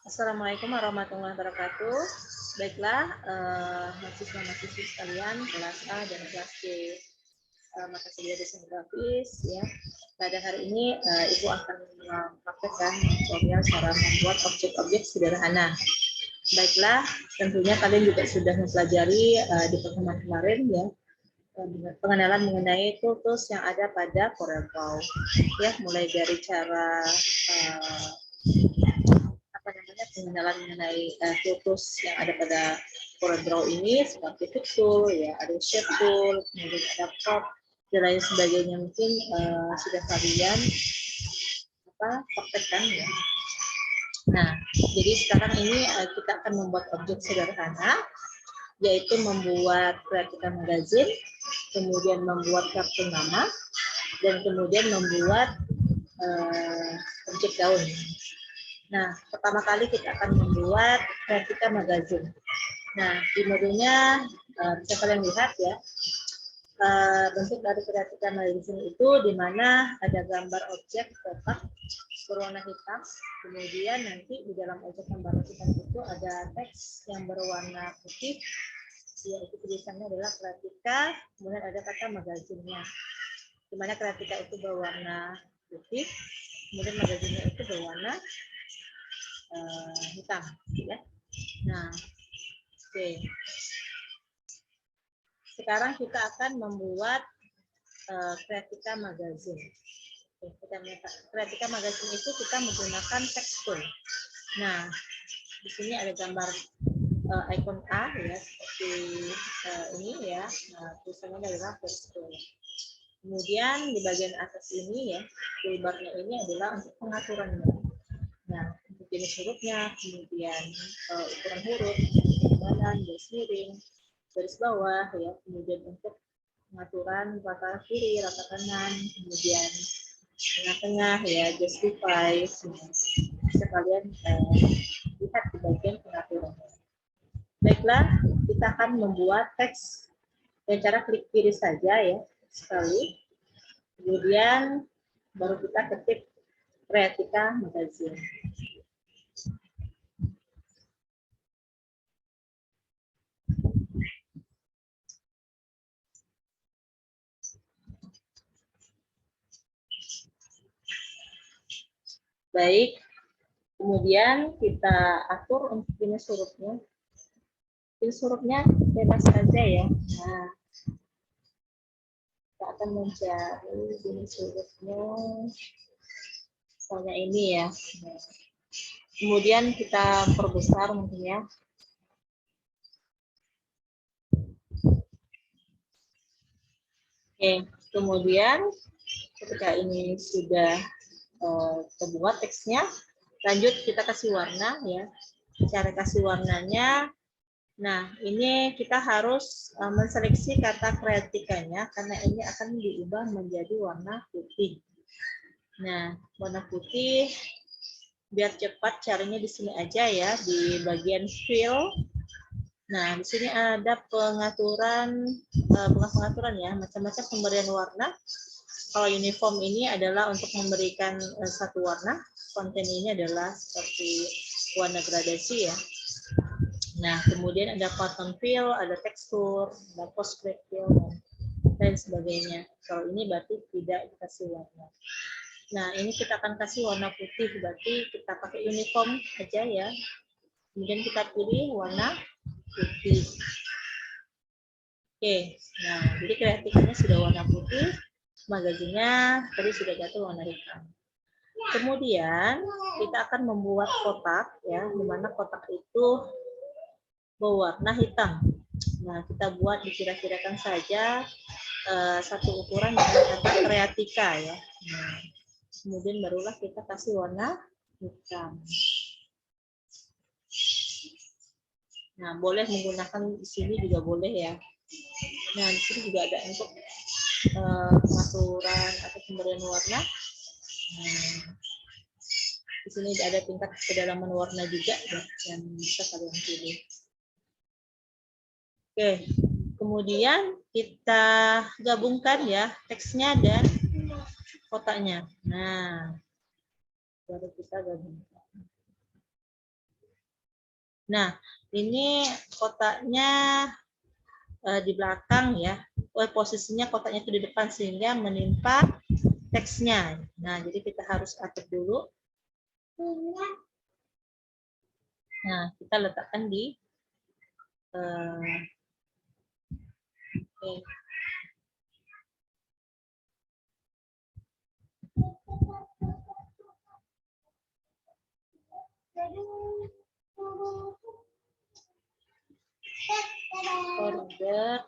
Assalamualaikum warahmatullahi wabarakatuh. Baiklah, mahasiswa-mahasiswi sekalian, kelas A dan kelas C mata kuliah desain grafis, ya. Pada hari ini Ibu akan mempraktekkan tutorial cara membuat objek-objek sederhana. Baiklah, tentunya kalian juga sudah mempelajari di pertemuan kemarin, ya, pengenalan mengenai tools yang ada pada CorelDRAW, ya, mulai dari cara pengenalan mengenai tools yang ada pada CorelDRAW ini seperti Fit Tool, ya, ada Shape Tool, kemudian ada Crop dan lain sebagainya. Mungkin sudah kalian praktekkan, ya. Nah, jadi sekarang ini kita akan membuat objek sederhana, yaitu membuat replika magazin, kemudian membuat kartu nama, dan kemudian membuat objek daun. Nah, pertama kali kita akan membuat replika magazin. Nah, di modelnya bisa kalian lihat, ya, bentuk dari replika magazin itu di mana ada gambar objek kotak berwarna hitam, kemudian nanti di dalam objek gambar hitam itu ada teks yang berwarna putih, yaitu tulisannya adalah replika, kemudian ada kata magazinnya, di mana replika itu berwarna putih, kemudian magazinnya itu berwarna hitam, ya. Nah, oke. Sekarang kita akan membuat replika magazin. Replika magazin itu kita menggunakan tekstur. Nah, di sini ada gambar icon A, ya, seperti ini, ya. Nah, tulisannya adalah tekstur. Kemudian di bagian atas ini, ya, toolbar-nya ini adalah untuk pengaturannya. Nah, untuk jenis hurufnya, kemudian ukuran huruf, ketebalan, garis miring, garis bawah, ya, kemudian untuk pengaturan rata kiri, rata kanan, kemudian tengah-tengah, ya, justify. Bisa kalian lihat di bagian pengaturan. Baiklah, kita akan membuat teks dengan cara klik kiri saja, ya, sekali. Kemudian baru kita ketik replika magazin. Baik, kemudian kita atur untuk jenis hurufnya. Jenis hurufnya bebas saja, ya. Nah, kita akan mencari jenis hurufnya, misalnya ini, ya. Nah, kemudian kita perbesar mungkin, ya. Oke, kemudian ketika ini sudah terbuat teksnya, lanjut kita kasih warna, ya. Cara kasih warnanya, nah, ini kita harus menseleksi kata replika-nya karena ini akan diubah menjadi warna putih. Nah, warna putih, biar cepat caranya di sini aja, ya, di bagian fill. Nah, di sini ada pengaturan, ya, macam-macam pemberian warna. Kalau uniform ini adalah untuk memberikan satu warna, konten ini adalah seperti warna gradasi, ya. Nah, kemudian ada pattern fill, ada tekstur, ada postgrad fill, dan sebagainya. Kalau ini berarti tidak dikasih warna. Nah, ini kita akan kasih warna putih, berarti kita pakai uniform aja, ya. Kemudian kita pilih warna putih. Oke, nah, jadi replika sudah warna putih, magazinnya tadi sudah jatuh warna hitam. Kemudian kita akan membuat kotak, ya, di mana kotak itu berwarna hitam. Nah, kita buat dikira-kirakan saja satu ukuran dengan kata replika, ya. Nah, kemudian barulah kita kasih warna hitam. Nah, boleh menggunakan di sini juga boleh, ya. Nah, di sini juga ada untuk pengaturan atau pemberian warna. Nah, di sini ada tingkat kedalaman warna juga, ya, yang bisa kalian pilih. Oke, kemudian kita gabungkan, ya, teksnya dan kotaknya. Nah, baru kita gabungkan. Nah, ini kotaknya di belakang ya. Posisinya kotaknya itu di depan sehingga menimpa teksnya. Nah, jadi kita harus atur dulu. Nah, kita letakkan di okay. Order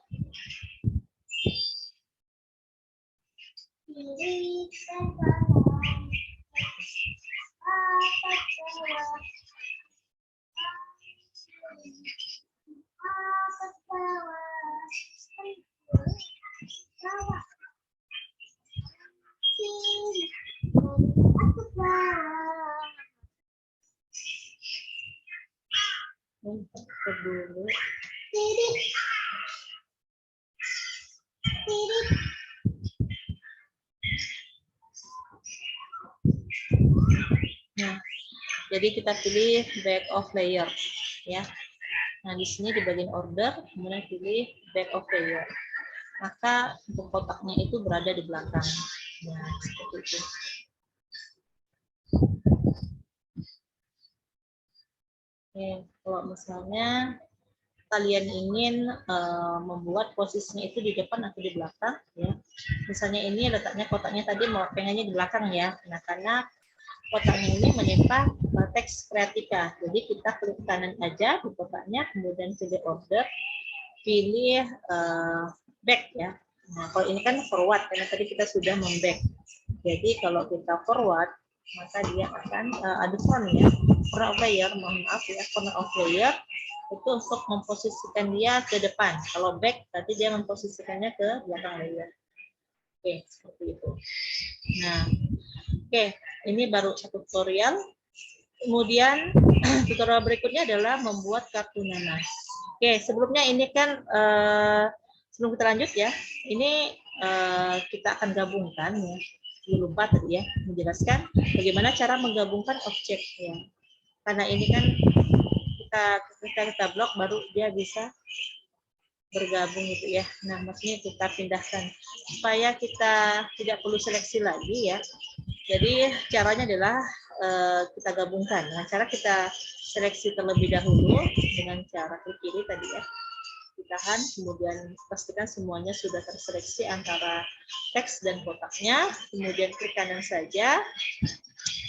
dulu. Nah, jadi kita pilih back of layer ya. Nah, di sini di bagian order, kemudian pilih back of layer. Maka untuk kotaknya itu berada di belakang. Nah, seperti itu. Oke, kalau misalnya kalian ingin membuat posisinya itu di depan atau di belakang, ya. Misalnya ini letaknya kotaknya tadi mau pengennya di belakang ya. Nah, karena kotaknya ini menimpa teks kreatika. Jadi kita klik kanan aja di kotaknya, kemudian pilih order, pilih back ya. Nah, kalau ini kan forward karena tadi kita sudah memback. Jadi kalau kita forward, maka dia akan ada front ya, corner of layer, mohon maaf ya, corner of layer itu untuk memposisikan dia ke depan. Kalau back, tadi dia memposisikannya ke belakang layer. Oke, seperti itu. Nah, oke, ini baru satu tutorial. Kemudian tutorial berikutnya adalah membuat kartu nama. Oke, sebelumnya ini kan sebelum kita lanjut ya, ini kita akan gabungkan ya. Lupa tadi ya menjelaskan bagaimana cara menggabungkan objek ya. Karena ini kan kita blok baru dia bisa bergabung gitu ya. Nah, maksudnya kita pindahkan supaya kita tidak perlu seleksi lagi ya. Jadi caranya adalah kita gabungkan. Nah, cara kita seleksi terlebih dahulu dengan cara klik kiri tadi ya. Ditahan, kemudian pastikan semuanya sudah terseleksi antara teks dan kotaknya, kemudian klik kanan saja,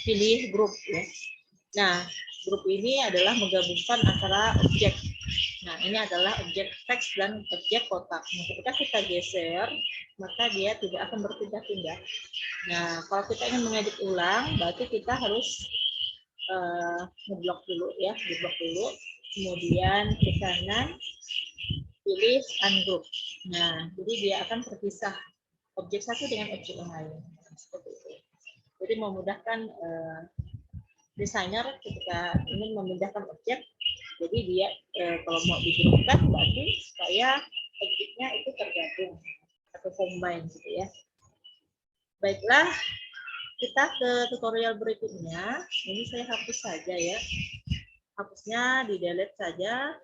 pilih grup ya. Nah, grup ini adalah menggabungkan antara objek. Nah, ini adalah objek teks dan objek kotak. Nah, ketika kita geser, maka dia tidak akan berpindah-pindah. Nah, kalau kita ingin mengedit ulang, berarti kita harus ngeblok dulu ya, diblok dulu. Kemudian ke kanan, pilih ungroup. Nah, jadi dia akan terpisah objek satu dengan objek yang lain. Seperti itu. Jadi memudahkan desainer ketika ingin memindahkan objek. Jadi dia kalau mau digrupkan berarti supaya objeknya itu tergabung atau combine gitu ya. Baiklah, kita ke tutorial berikutnya. Ini saya hapus saja ya. Hapusnya di delete saja.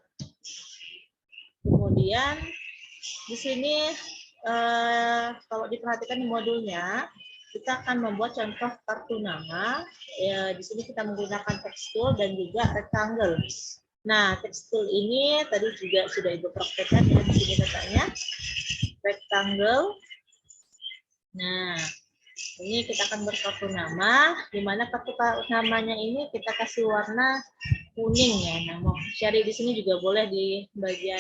Kemudian di sini kalau diperhatikan di modulnya, kita akan membuat contoh kartu nama. Di sini kita menggunakan text tool dan juga rectangle. Nah, text tool ini tadi juga sudah Ibu praktekkan ya, di sini letaknya rectangle. Nah, ini kita akan berkartu nama, di mana kartu namanya ini kita kasih warna kuning ya. Nah, mau cari di sini juga boleh di bagian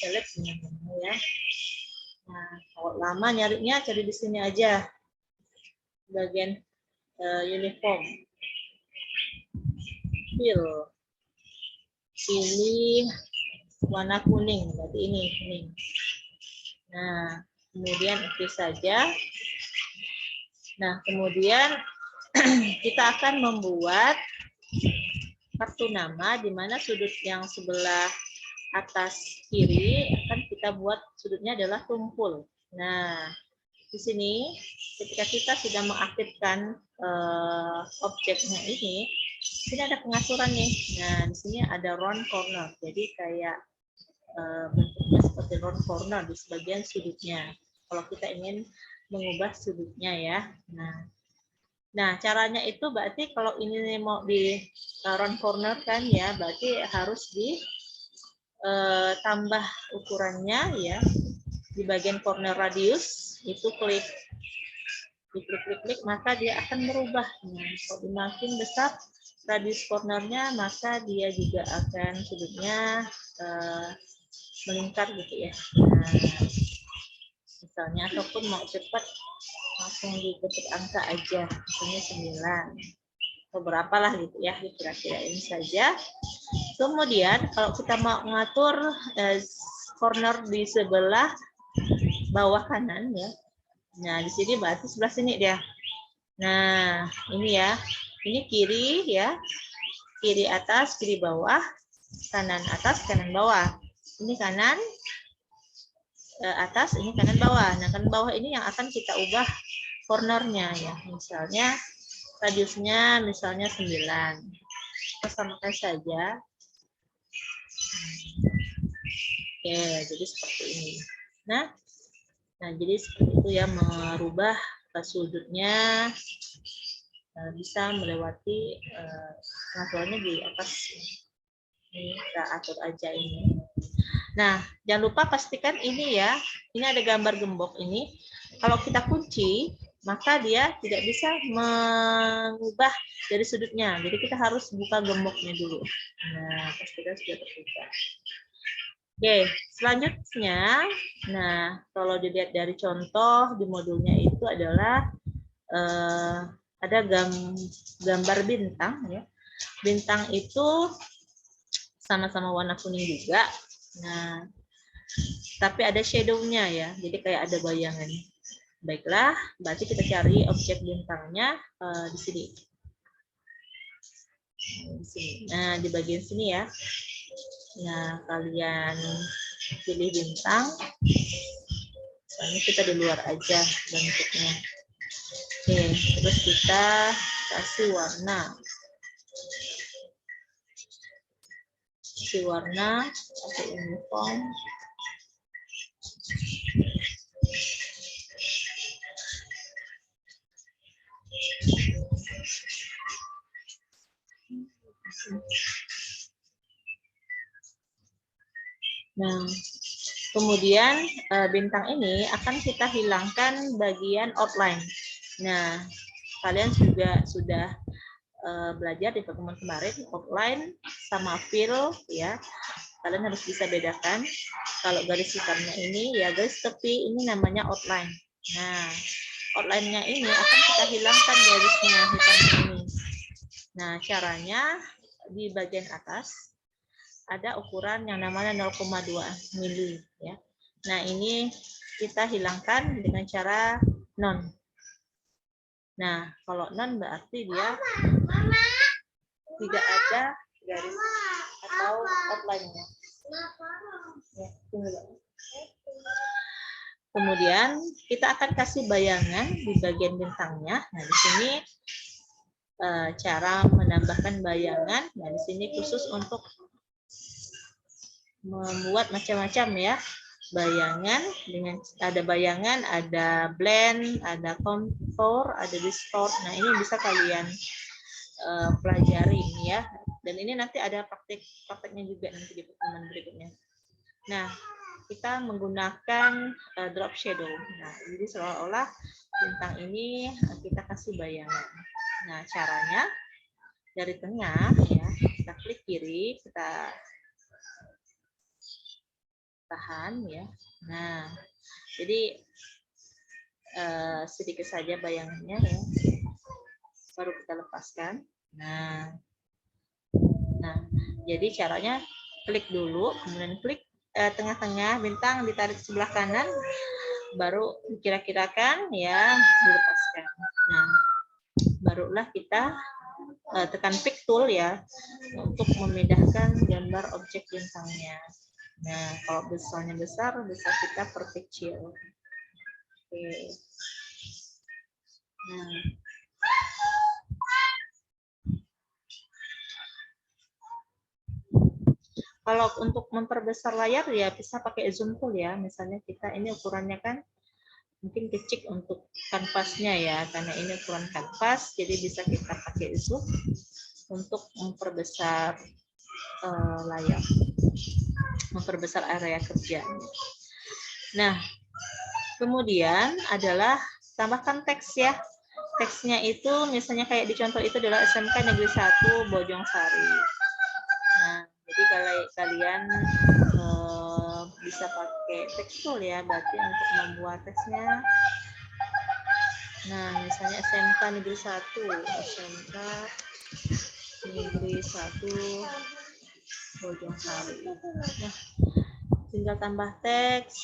select ya. Nah, kalau lama nyarinya cari di sini aja, bagian uniform. Pilih warna kuning, berarti ini kuning. Nah, kemudian oke saja. Nah, kemudian kita akan membuat kartu nama di mana sudut yang sebelah atas kiri akan kita buat sudutnya adalah tumpul. Nah, di sini ketika kita sudah mengaktifkan objeknya ini, Sini ada pengaturan nih. Nah, di sini ada round corner. Jadi kayak bentuknya seperti round corner di sebagian sudutnya. Kalau kita ingin mengubah sudutnya ya. Nah, caranya itu berarti kalau ini mau di round corner kan ya, berarti harus ditambah ukurannya ya. Di bagian corner radius itu klik maka dia akan berubah. Nah, kalau makin besar radius cornernya maka dia juga akan sudutnya melingkar gitu ya. Nah, misalnya ataupun mau cepat langsung diketik angka aja, misalnya 9 atau berapa lah gitu ya, kira-kira ini saja. Kemudian kalau kita mau mengatur corner di sebelah bawah kanan ya, nah di sini berarti sebelah sini dia. Nah ini ya, ini kiri ya, kiri atas, kiri bawah, kanan atas, kanan bawah. Ini kanan atas, ini kanan bawah. Nah kanan bawah ini yang akan kita ubah cornernya ya. Misalnya radiusnya misalnya 9. Kita samakan saja. Oke, jadi seperti ini. Nah jadi seperti itu ya, merubah sudutnya bisa melewati pengaturannya di atas. Ini kita atur aja ini. Nah, jangan lupa pastikan ini ya, ini ada gambar gembok ini. Kalau kita kunci, maka dia tidak bisa mengubah dari sudutnya. Jadi kita harus buka gemboknya dulu. Nah, pastikan sudah terbuka. Oke, selanjutnya, nah kalau dilihat dari contoh di modulnya itu adalah ada gambar bintang ya. Bintang itu sama-sama warna kuning juga. Nah, tapi ada shadow-nya ya, jadi kayak ada bayangan. Baiklah, berarti kita cari objek bintangnya di sini. Nah, di bagian sini ya. Nah, kalian pilih bintang. Soalnya kita di luar aja bentuknya. Oke, terus kita kasih warna. Pakai uniform. Nah, kemudian bintang ini akan kita hilangkan bagian outline. Nah, kalian juga sudah belajar di pertemuan kemarin outline sama fill ya. Kalian harus bisa bedakan. Kalau garis hitamnya ini ya garis tepi ini namanya outline. Nah, outline-nya ini akan kita hilangkan garisnya hitam ini. Nah, caranya di bagian atas ada ukuran yang namanya 0,2 mili ya. Nah, ini kita hilangkan dengan cara non. Nah, kalau non berarti dia tidak ada garis atau outline-nya. Ya, kemudian kita akan kasih bayangan di bagian bintangnya. Nah, di sini cara menambahkan bayangan. Nah, di sini khusus untuk membuat macam-macam ya bayangan, dengan ada bayangan, ada blend, ada contour, ada distort. Nah, ini bisa kalian pelajari ya, dan ini nanti ada prakteknya juga nanti di pertemuan berikutnya. Nah, kita menggunakan drop shadow. Nah, jadi seolah-olah bintang ini kita kasih bayangan. Nah, caranya dari tengah ya, kita klik kiri, kita tahan ya. Nah, jadi sedikit saja bayangannya ya, baru kita lepaskan. Nah, jadi caranya klik dulu, kemudian klik tengah-tengah bintang, ditarik sebelah kanan, baru dikira-kirakan ya, dilepaskan. Nah, barulah kita tekan pick tool ya untuk memindahkan gambar objek bintangnya. Nah, kalau besarnya besar, bisa kita perkecil. Oke. Nah, Kalau untuk memperbesar layar ya bisa pakai zoom tool ya. Misalnya kita ini ukurannya kan mungkin kecil untuk kanvasnya ya, karena ini ukuran kanvas, jadi bisa kita pakai zoom untuk memperbesar layar, memperbesar area kerja. Nah, kemudian adalah tambahkan teks ya. Teksnya itu misalnya kayak di contoh itu adalah SMK Negeri 1 Bojongsari. Nah, jadi kalau kalian bisa pakai teks tool ya, berarti untuk membuat teksnya. Nah, misalnya SMK Negeri 1, SMK Negeri 1 Bojongsari. Nah, tinggal tambah teks,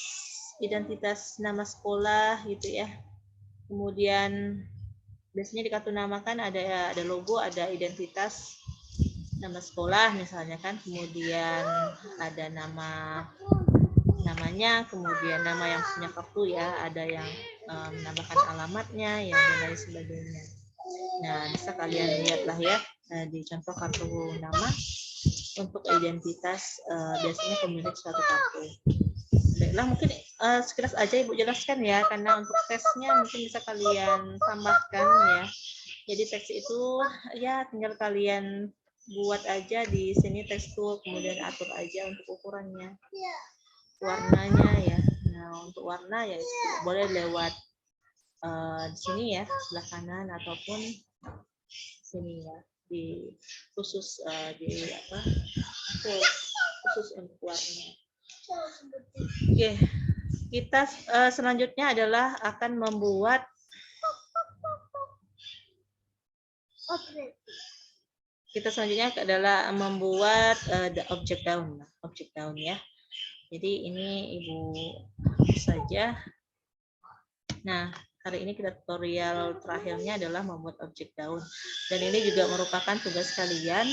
identitas nama sekolah gitu ya. Kemudian biasanya di kartu nama kan ada logo, ada identitas nama sekolah misalnya kan, kemudian ada namanya, kemudian nama yang punya kartu ya, ada yang menambahkan alamatnya ya, dan lain sebagainya. Nah, bisa kalian lihatlah ya di contoh kartu nama untuk identitas biasanya pemilik suatu kartu. Baiklah, mungkin sekilas aja Ibu jelaskan ya, karena untuk tesnya mungkin bisa kalian tambahkan ya. Jadi teks itu ya tinggal kalian buat aja di sini tekstur, kemudian atur aja untuk ukurannya, warnanya ya. Nah, untuk warna ya boleh lewat di sini ya, sebelah kanan ataupun sini ya, di khusus di apa? Khusus untuk warna. Oke, kita selanjutnya adalah akan membuat objek daun ya. Jadi ini Ibu saja. Nah, hari ini kita tutorial terakhirnya adalah membuat objek daun, dan ini juga merupakan tugas kalian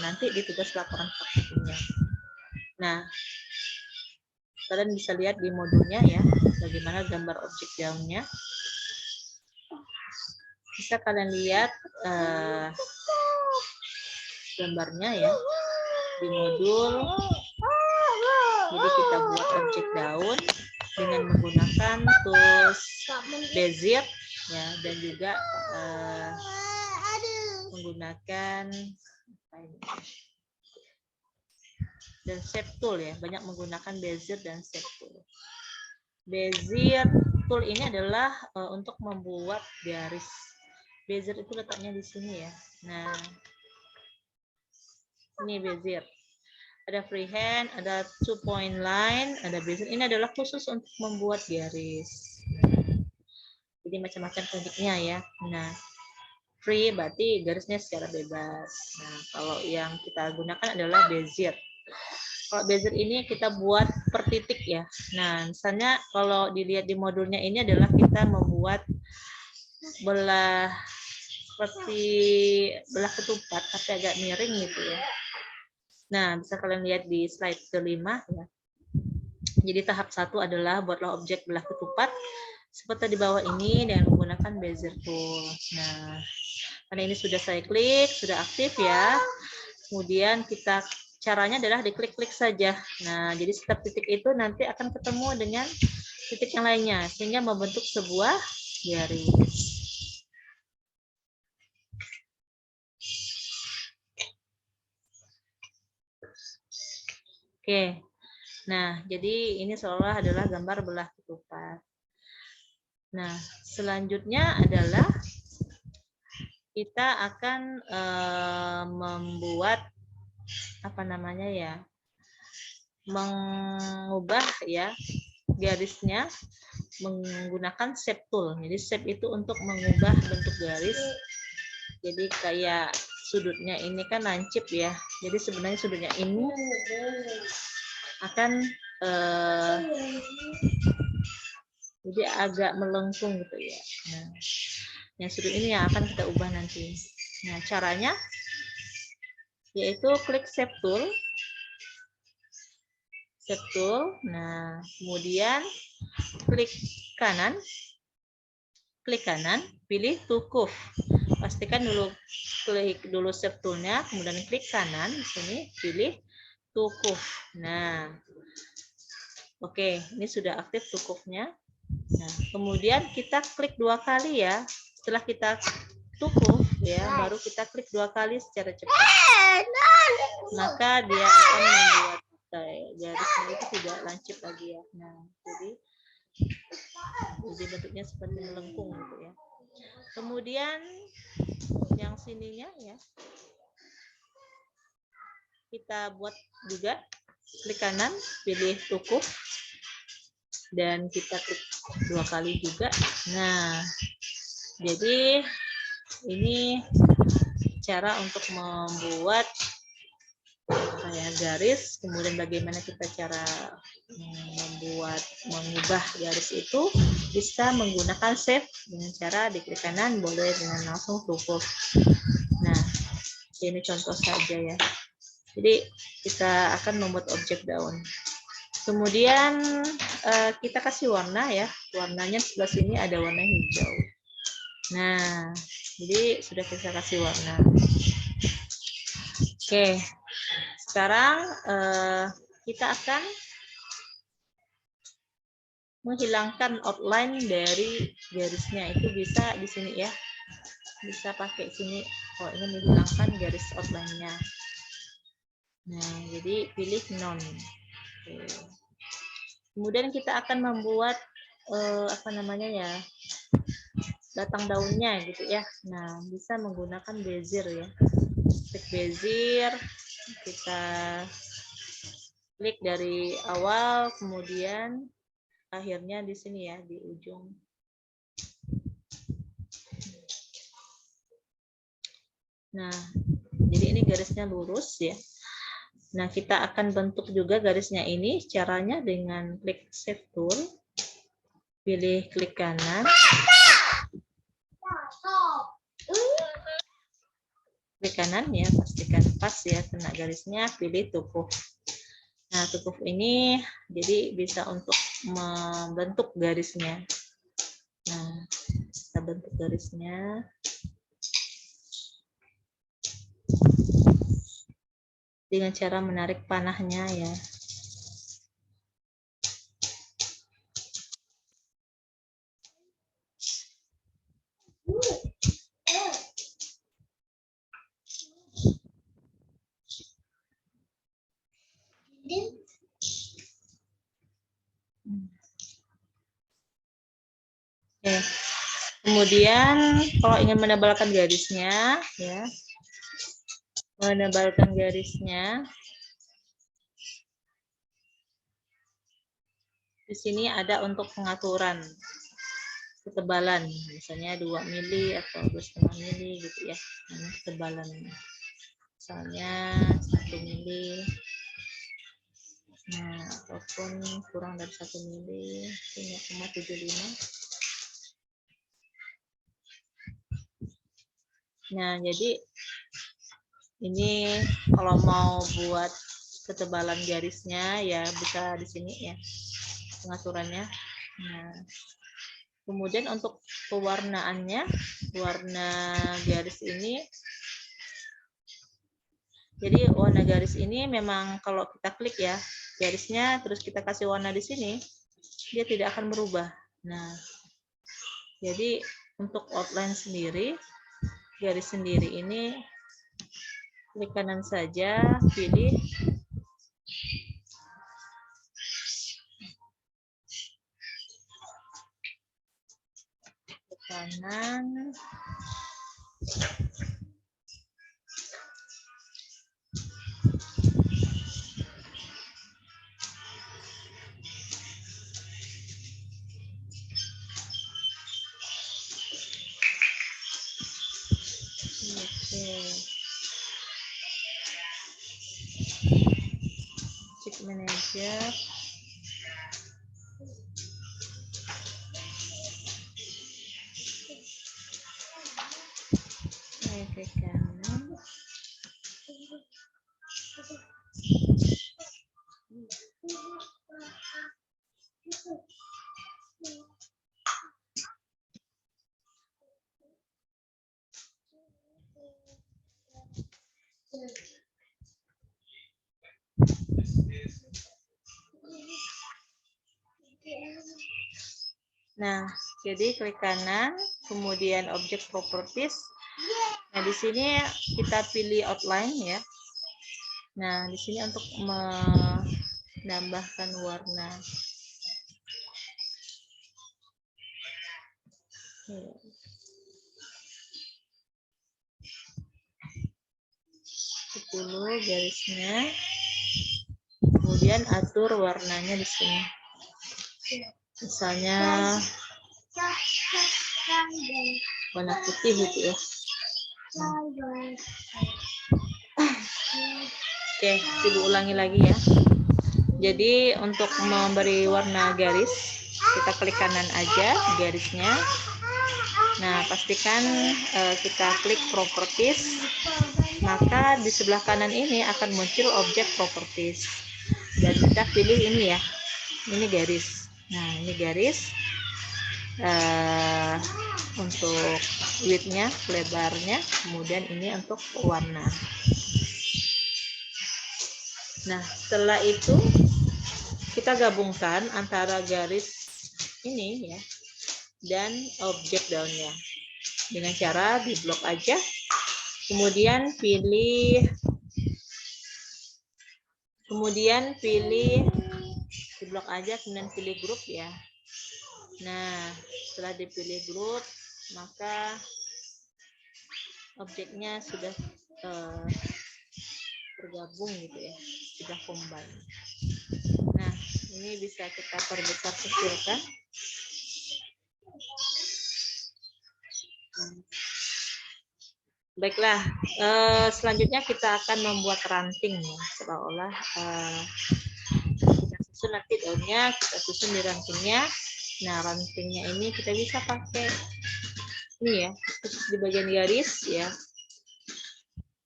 nanti di tugas laporan praktikumnya. Nah, kalian bisa lihat di modulnya ya, bagaimana gambar objek daunnya. Bisa kalian lihat gambarnya ya di modul. Jadi kita buat objek daun dengan menggunakan tools Bezier ya, dan juga menggunakan dan shape tool ya, banyak menggunakan Bezier dan shape tool. Bezier tool ini adalah untuk membuat garis. Bezier itu letaknya di sini ya. Nah, ini Bezier. Ada freehand, ada 2-point line, ada Bezier. Ini adalah khusus untuk membuat garis. Jadi macam-macam tekniknya ya. Nah, free berarti garisnya secara bebas. Nah, kalau yang kita gunakan adalah Bezier. Kalau Bezier ini kita buat per titik ya. Nah, misalnya kalau dilihat di modulnya ini adalah kita membuat belah seperti belah ketupat tapi agak miring gitu ya. Nah, bisa kalian lihat di slide kelima ya. Jadi tahap 1 adalah buatlah objek belah ketupat seperti di bawah ini dengan menggunakan Bezier tool. Nah, karena ini sudah saya klik, sudah aktif ya. Kemudian kita caranya adalah diklik-klik saja. Nah, jadi setiap titik itu nanti akan ketemu dengan titik yang lainnya sehingga membentuk sebuah garis. Oke. Nah, jadi ini seolah adalah gambar belah ketupat. Nah, selanjutnya adalah kita akan membuat apa namanya ya, mengubah ya garisnya menggunakan shape tool. Jadi shape itu untuk mengubah bentuk garis. Jadi kayak sudutnya ini kan lancip ya. Jadi sebenarnya sudutnya ini akan jadi agak melengkung gitu ya. Nah, yang sudut ini yang akan kita ubah nanti. Nah, caranya yaitu klik shape tool. Shape tool. Nah, kemudian klik kanan, pilih to curve. Pastikan dulu klik dulu shape toolnya, kemudian klik kanan di sini, pilih tukuf. Nah, oke, ini sudah aktif tukufnya. Nah, kemudian kita klik 2 kali ya. Setelah kita tukuf ya, baru kita klik 2 kali secara cepat. Maka dia akan membuat garisnya itu tidak lancip lagi ya. Nah, jadi bentuknya seperti melengkung gitu ya. Kemudian yang sininya ya, kita buat juga, klik kanan, pilih tukuf, dan kita klik 2 kali juga. Nah, jadi ini cara untuk membuat kayak garis. Kemudian bagaimana kita cara mengubah garis itu, bisa menggunakan save dengan cara diklik kanan, boleh dengan langsung tukuf. Nah, ini contoh saja ya. Jadi kita akan membuat objek daun. Kemudian kita kasih warna ya. Warnanya sebelah sini ada warna hijau. Nah, jadi sudah kita kasih warna. Oke, sekarang kita akan menghilangkan outline dari garisnya. Itu bisa di sini ya. Bisa pakai sini kalau ingin menghilangkan garis outline-nya. Nah, jadi pilih none. Oke. Kemudian kita akan membuat apa namanya ya, batang daunnya gitu ya. Nah, bisa menggunakan bezier ya. Klik bezier, kita klik dari awal, kemudian akhirnya di sini ya, di ujung. Nah, jadi ini garisnya lurus ya. Nah, kita akan bentuk juga garisnya ini. Caranya dengan klik Shape Tool, pilih klik kanan, klik kanan ya, pastikan pas ya kena garisnya, pilih tukuf. Nah, tukuf ini jadi bisa untuk membentuk garisnya. Nah, kita bentuk garisnya. Dengan cara menarik panahnya ya. Oke. Kemudian kalau ingin menebalkan garisnya ya, menebalkan garisnya, di sini ada untuk pengaturan ketebalan, misalnya 2 mili atau 2,5 mili gitu ya. Ini ketebalan, misalnya 1 mili. Nah, ataupun kurang dari 1 mili, 0,75. Nah, jadi ini kalau mau buat ketebalan garisnya ya bisa di sini ya pengaturannya. Nah, kemudian untuk pewarnaannya, warna garis ini, jadi warna garis ini memang kalau kita klik ya garisnya, terus kita kasih warna di sini, dia tidak akan berubah. Nah, jadi untuk outline sendiri, garis sendiri ini, klik kanan saja, pilih klik kanan, Check manager, ke kanan, Nah, jadi klik kanan, kemudian object properties. Nah, di sini kita pilih outline ya. Nah, di sini untuk menambahkan warna. Dulu garisnya, kemudian atur warnanya di sini. Misalnya warna putih gitu ya. Oke, Ibu ulangi lagi ya. Jadi untuk memberi warna garis, kita klik kanan aja garisnya. Nah, pastikan kita klik properties. Maka di sebelah kanan ini akan muncul objek properties. Dan kita pilih ini ya. Ini garis. Nah, ini garis. Untuk width-nya, lebarnya, kemudian ini untuk warna. Nah, setelah itu kita gabungkan antara garis ini ya dan objek daunnya dengan cara di blok aja, kemudian pilih di blok aja, kemudian pilih grup ya. Nah, setelah dipilih grup, maka objeknya sudah tergabung gitu ya, sudah combine. Nah, ini bisa kita perbesar kecilkan. Baiklah, selanjutnya kita akan membuat ranting ya, seolah-olah kita susun nanti daunnya, kita susun di rantingnya. Nah, rantingnya ini kita bisa pakai ini ya, khusus di bagian garis ya,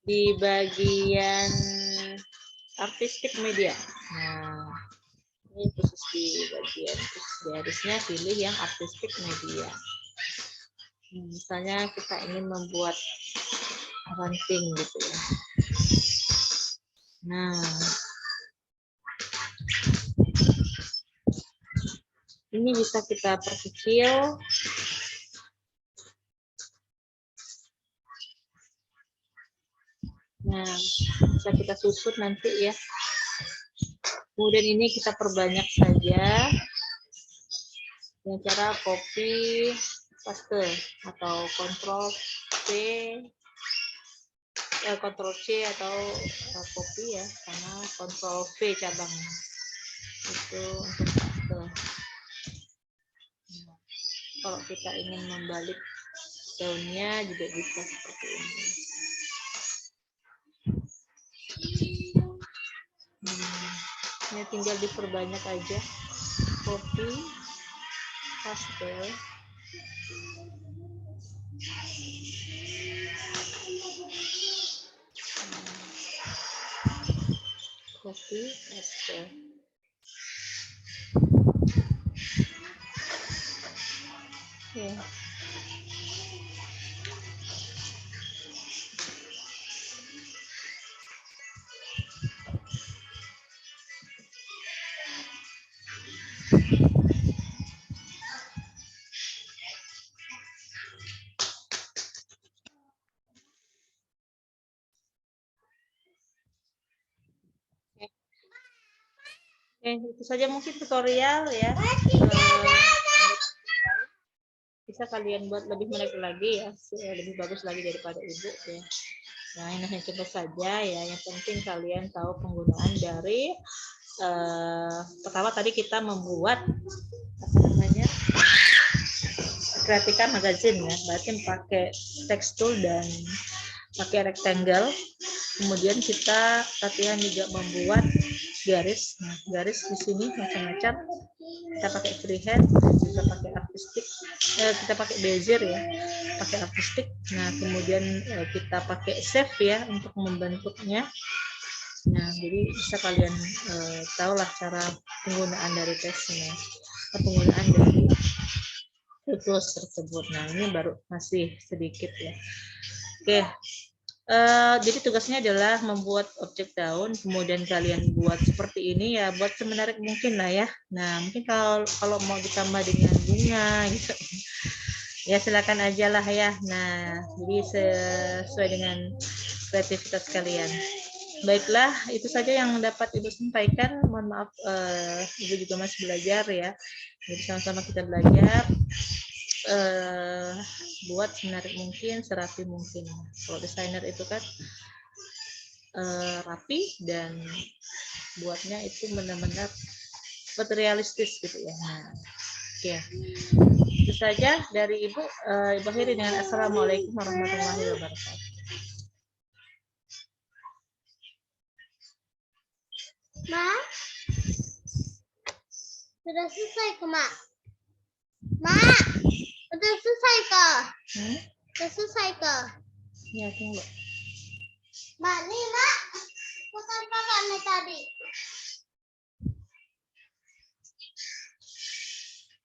di bagian artistik media. Nah, ini khusus di bagian garisnya, pilih yang artistik media. Misalnya kita ingin membuat ranting gitu ya. Nah, ini bisa kita perkecil. Nah, bisa kita susun nanti ya. Kemudian ini kita perbanyak saja dengan cara copy paste atau Ctrl C atau copy ya, karena Ctrl V cabang itu untuk paste. Nah, kalau kita ingin membalik daunnya juga bisa seperti ini. Ini tinggal diperbanyak aja, copy paste. Copy paste. Oke. Oke, itu saja mungkin tutorial ya. Bisa kalian buat lebih menarik lagi ya, lebih bagus lagi daripada ibu ya. Nah, ini hanya coba saja ya. Yang penting kalian tahu penggunaan dari pertama tadi kita membuat apa namanya, Creatica Magazine ya. Berarti pakai text tool dan pakai rectangle. Kemudian kita latihan juga membuat garis. Nah, garis di sini macam-macam. Kita pakai freehand, kita pakai artistik, kita pakai bezier ya, pakai artistik. Nah, kemudian kita pakai shape ya untuk membentuknya. Nah, jadi bisa kalian tahulah cara penggunaan dari tesnya, penggunaan dari tools tersebut. Nah, ini baru masih sedikit ya. Oke. Jadi tugasnya adalah membuat objek daun, kemudian kalian buat seperti ini ya, buat semenarik mungkin lah ya. Nah, mungkin kalau mau ditambah dengan bunga gitu. Ya silakan aja lah ya. Nah, jadi sesuai dengan kreativitas kalian. Baiklah, itu saja yang dapat Ibu sampaikan. Mohon maaf, Ibu juga masih belajar ya. Jadi sama-sama kita belajar. Buat semenarik mungkin, serapi mungkin. Kalau desainer itu kan rapi dan buatnya itu benar-benar realistis gitu ya. Nah, oke. Itu saja dari Ibu. Ibu akhiri dengan Assalamualaikum warahmatullahi wabarakatuh. Ma, sudah selesai ke Ma? Ma, sudah selesai ke? Sudah selesai ke? Ya, tunggu. Ma, nih Ma, bukan kakaknya tadi.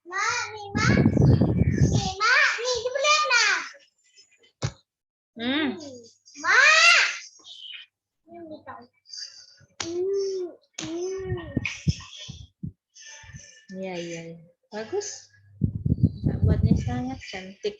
Ma, nih Ma, nih Ma, nih sebelah nah. Ma, ini tahu. Iya, iya, iya. Bagus. Buatnya sangat cantik.